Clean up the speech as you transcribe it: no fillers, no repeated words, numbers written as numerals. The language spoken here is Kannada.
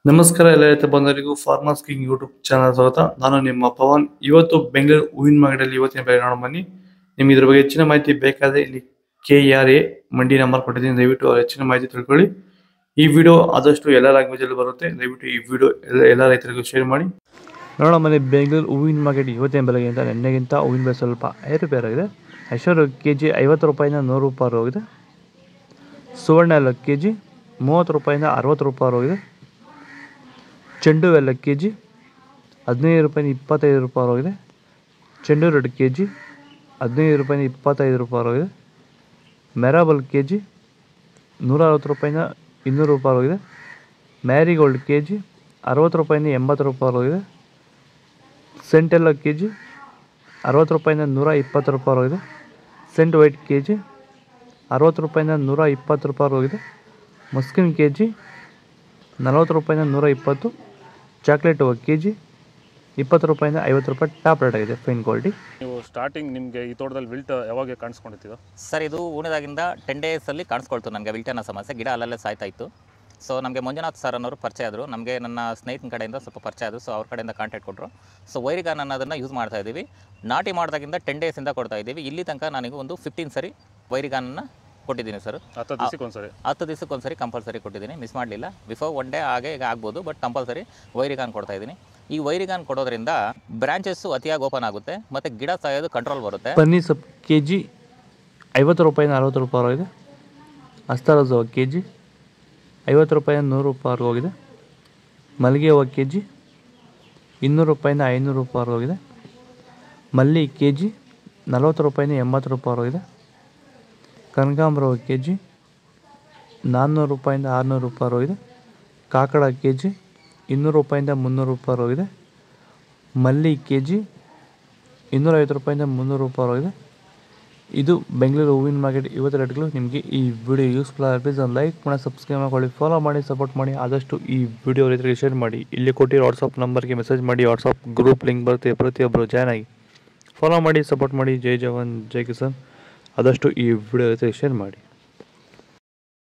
ನಮಸ್ಕಾರ ಎಲ್ಲ ರೈತ ಬಂಧುಗಳಿಗೂ ಫಾರ್ಮರ್ಸ್ ಕಿಂಗ್ ಯೂಟ್ಯೂಬ್ ಚಾನಲ್ ಸ್ವಾಗತ. ನಾನು ನಿಮ್ಮ ಪವನ್. ಇವತ್ತು ಬೆಂಗಳೂರು ಹೂವಿನ ಮಾರ್ಕೆಟಲ್ಲಿ ಇವತ್ತಿನ ಬೆಲೆ ನೋಡೋಣ ಬನ್ನಿ. ನಿಮ್ಗೆ ಇದ್ರ ಬಗ್ಗೆ ಹೆಚ್ಚಿನ ಮಾಹಿತಿ ಬೇಕಾದರೆ ಇಲ್ಲಿ KRA ಮಂಡಿ ನಂಬರ್ ಕೊಟ್ಟಿದ್ದೀನಿ, ದಯವಿಟ್ಟು ಹೆಚ್ಚಿನ ಮಾಹಿತಿ ತಿಳ್ಕೊಳ್ಳಿ. ಈ ವಿಡಿಯೋ ಆದಷ್ಟು ಎಲ್ಲ ಲ್ಯಾಂಗ್ವೇಜ್ ಅಲ್ಲಿ ಬರುತ್ತೆ, ದಯವಿಟ್ಟು ಈ ವಿಡಿಯೋ ಎಲ್ಲ ರೈತರಿಗೂ ಶೇರ್ ಮಾಡಿ. ನೋಡೋಣ ಬನ್ನಿ, ಬೆಂಗಳೂರು ಹೂವಿನ ಮಾರ್ಕೆಟ್ ಇವತ್ತಿನ ಬೆಲೆಗಿಂತ ನಿನ್ನೆಗಿಂತ ಹೂವಿನ ಬೆಲೆ ಸ್ವಲ್ಪ ಏರುಪೇರಾಗಿದೆ. ಐಶ್ವರ್ಯ ಕೆಜಿ 50 ರೂಪಾಯಿಂದ 100 ರೂಪಾಯಿ ಹೋಗಿದೆ. ಸುವರ್ಣ ಎಲ್ಲ ಕೆಜಿ 30 ರೂಪಾಯಿಂದ 60 ರೂಪಾಯಿ ಹೋಗಿದೆ. ಚೆಂಡು ಎಲ್ಲ ಕೆ ಜಿ 15 ರೂಪಾಯಿಂದ 25 ರೂಪಾಯಿ ಹೋಗಿದೆ. ಚೆಂಡು ರೆಡ್ ಕೆ ಜಿ 15 ರೂಪಾಯಿಂದ 25 ರೂಪಾಯಿ ಹೋಗಿದೆ. ಮೆರಾಬಲ್ ಕೆ ಜಿ 160 ರೂಪಾಯಿಂದ 200 ರೂಪಾಯಿ ಹೋಗಿದೆ. ಮ್ಯಾರಿಗೋಲ್ಡ್ ಕೆ ಜಿ 60 ರೂಪಾಯಿಂದ 80 ರೂಪಾಯಿ ಹೋಗಿದೆ. ಸೆಂಟೆಲ್ಲ ಕೆ ಜಿ 60 ರೂಪಾಯಿಂದ 120 ರೂಪಾಯಿ ಹೋಗಿದೆ. ಸೆಂಟ್ ವೈಟ್ ಕೆ ಜಿ 60 ರೂಪಾಯಿಂದ 120 ರೂಪಾಯಿ ಹೋಗಿದೆ. ಮಸ್ಕಿನ್ ಕೆ ಜಿ 40 ರೂಪಾಯಿಂದ 120. ಚಾಕ್ಲೇಟ್ ಕೆ ಜಿ 20 ರೂಪಾಯಿಂದ 50 ರೂಪಾಯಿ ಟಾಪ್ ರೇಟ್ ಆಗಿದೆ ಫೈನ್ ಕ್ವಾಲಿಟಿ. ನೀವು ಸ್ಟಾರ್ಟಿಂಗ್ ನಿಮಗೆ ಈ ತೋಟದಲ್ಲಿ ವಿಲ್ಟ್ ಯಾವಾಗ ಕಾಣಿಸ್ಕೊಂಡಿತ್ತು ಸರ್? ಇದು ಉಣಿದಾಗಿಂದ 10 ಡೇಸಲ್ಲಿ ಕಾಣಿಸ್ಕೊಳ್ತು ನನಗೆ ವಿಲ್ಟ್ ಅನ್ನೋ ಸಮಸ್ಯೆ. ಗಿಡ ಅಲ್ಲಲ್ಲೇ ಸಾಯ್ತಾ ಇತ್ತು. ಸೊ ನಮಗೆ ಮಂಜುನಾಥ್ ಸರ್ ಅನ್ನೋರು ಪರಿಚಯ ಆದರು, ನಮಗೆ ನನ್ನ ಸ್ನೇಹಿತನ ಕಡೆಯಿಂದ ಸ್ವಲ್ಪ ಪರಿಚಯ ಆದರು. ಸೊ ಅವ್ರ ಕಡೆಯಿಂದ ಕಾಂಟ್ಯಾಕ್ಟ್ ಕೊಟ್ಟರು. ಸೊ ವೈರಿಗಾನ್ ಅನ್ನೋದನ್ನು ಯೂಸ್ ಮಾಡ್ತಾ ಇದ್ದೀವಿ. ನಾಟಿ ಮಾಡಿದಾಗಿಂದ 10 ಡೇಸಿಂದ ಕೊಡ್ತಾ ಇದ್ದೀವಿ. ಇಲ್ಲಿ ತನಕ ನನಗೆ ಒಂದು 15 ಸರಿ ವೈರಿಗಾನನ್ನು ಕೊಟ್ಟಿದ್ದೀನಿ ಸರ್. 10 ದಿವಸಕ್ಕೊಂದ್ಸರಿ ಕಂಪಲ್ಸರಿ ಕೊಟ್ಟಿದ್ದೀನಿ, ಮಿಸ್ ಮಾಡಲಿಲ್ಲ. ಬಿಫೋರ್ 1 ಡೇ ಹಾಗೆ ಈಗ ಆಗ್ಬೋದು, ಬಟ್ ಕಂಪಲ್ಸರಿ ವೈರಿಗಾನ್ ಕೊಡ್ತಾ ಇದ್ದೀನಿ. ಈ ವೈರಿಗಾನ್ ಕೊಡೋದ್ರಿಂದ ಬ್ರಾಂಚಸ್ಸು ಅತಿಯಾಗಿ ಓಪನ್ ಆಗುತ್ತೆ ಮತ್ತು ಗಿಡ ಸಾಯೋದು ಕಂಟ್ರೋಲ್ ಬರುತ್ತೆ. ಬನ್ನಿ ಸೊಪ್ಪು ಕೆ ಜಿ 50 ರೂಪಾಯಿಂದ 60 ರೂಪಾಯಿ ಹೋಗಿದೆ. ಅಸ್ತರಜ ಕೆ ಜಿ 50 ರೂಪಾಯಿಂದ 100 ರೂಪಾಯಿ ಹೋಗಿದೆ. ಮಲ್ಲಿಗೆ ಹೂವು ಕೆ ಜಿ 200 ರೂಪಾಯಿಂದ 500 ರೂಪಾಯಿ ಹೋಗಿದೆ. ಮಲ್ಲಿ ಕೆ ಜಿ 40 ರೂಪಾಯಿಂದ 80 ರೂಪಾಯಿ ಹೋಗಿದೆ. ಕನಕಾಂಬರ ಕೆ ಜಿ 400 ರೂಪಾಯಿಂದ 600 ರೂಪಾಯಿ ಹೋಗಿದೆ. ಕಾಕಡ ಕೆ ಜಿ 200 ರೂಪಾಯಿಂದ 300 ರೂಪಾಯಿ ಹೋಗಿದೆ. ಮಲ್ಲಿ ಕೆ ಜಿ 250 ರೂಪಾಯಿಂದ 300 ರೂಪಾಯಿ ಹೋಗಿದೆ. ಇದು ಬೆಂಗಳೂರು ಹೂವಿನ ಮಾರ್ಕೆಟ್ ಇವತ್ತು ರೇಟ್ಗಳು. ನಿಮಗೆ ಈ ವಿಡಿಯೋ ಯೂಸ್ಫುಲ್ ಆದರೆ ಪ್ಲೀಸ್ ಒಂದು ಲೈಕ್ ಮಾಡಿ, ಸಬ್ಸ್ಕ್ರೈಬ್ ಮಾಡ್ಕೊಳ್ಳಿ, ಫಾಲೋ ಮಾಡಿ, ಸಪೋರ್ಟ್ ಮಾಡಿ. ಆದಷ್ಟು ಈ ವಿಡಿಯೋ ರೈತರಿಗೆ ಶೇರ್ ಮಾಡಿ. ಇಲ್ಲಿ ಕೊಟ್ಟಿರೋ ವಾಟ್ಸಪ್ ನಂಬರ್ಗೆ ಮೆಸೇಜ್ ಮಾಡಿ. ವಾಟ್ಸಪ್ ಗ್ರೂಪ್ ಲಿಂಕ್ ಬರುತ್ತೆ, ಪ್ರತಿಯೊಬ್ಬರು ಜಾಯ್ನ್ ಆಗಿ ಫಾಲೋ ಮಾಡಿ, ಸಪೋರ್ಟ್ ಮಾಡಿ. ಜೈ ಜವಾನ್ ಜೈ ಕಿಸಾನ್. ಆದಷ್ಟು ಈ ವಿಡಿಯೋ ರೈತರಿಗೆ ಶೇರ್ ಮಾಡಿ.